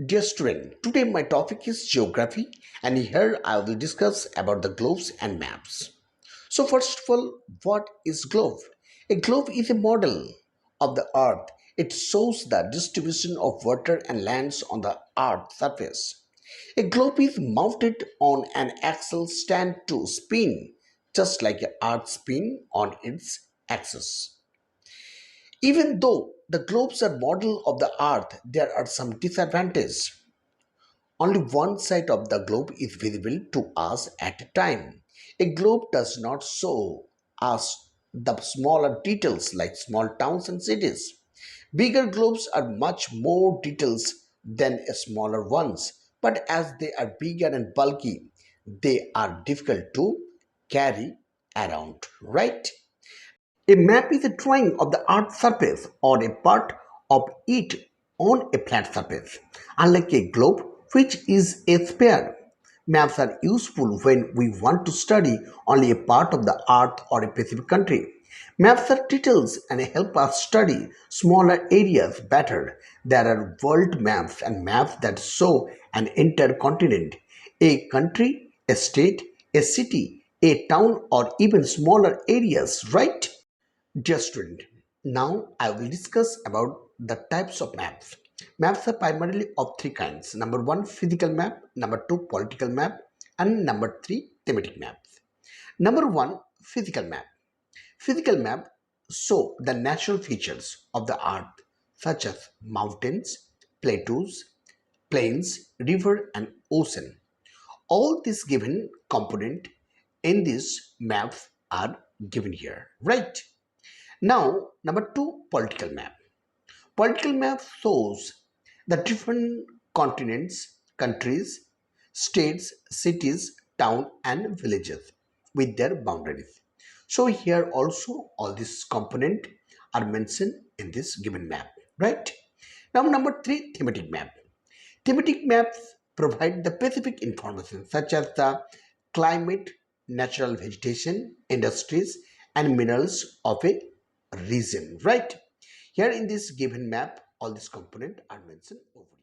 Dear student, today my topic is geography and here I will discuss about the globes and maps. So first of all, what is globe? A globe is a model of the earth. It shows the distribution of water and lands on the earth's surface. A globe is mounted on an axle stand to spin, just like a earth spin on its axis. Even though the globes are model of the earth, there are some disadvantages. Only one side of the globe is visible to us at a time. A globe does not show us the smaller details like small towns and cities. Bigger globes are much more details than smaller ones, but as they are bigger and bulky, they are difficult to carry around, right? A map is a drawing of the earth's surface or a part of it on a flat surface. Unlike a globe, which is a sphere, maps are useful when we want to study only a part of the earth or a specific country. Maps are details and help us study smaller areas better. There are world maps and maps that show an entire continent, a country, a state, a city, a town, or even smaller areas, right? Dear student, now I will discuss about the types of maps. Maps are primarily of three kinds. Number one, physical map. Number two, political map. And number three, thematic maps. Number one, physical map. Physical map show the natural features of the earth such as mountains, plateaus, plains, river and ocean. All these given component in these maps are given here, right? Now, number two, political map. Political map shows the different continents, countries, states, cities, town and villages with their boundaries. So here also all these component are mentioned in this given map, right? Now number three, thematic map. Thematic maps provide the specific information such as the climate, natural vegetation, industries, and minerals of a region, right? Here in this given map, all these components are mentioned over.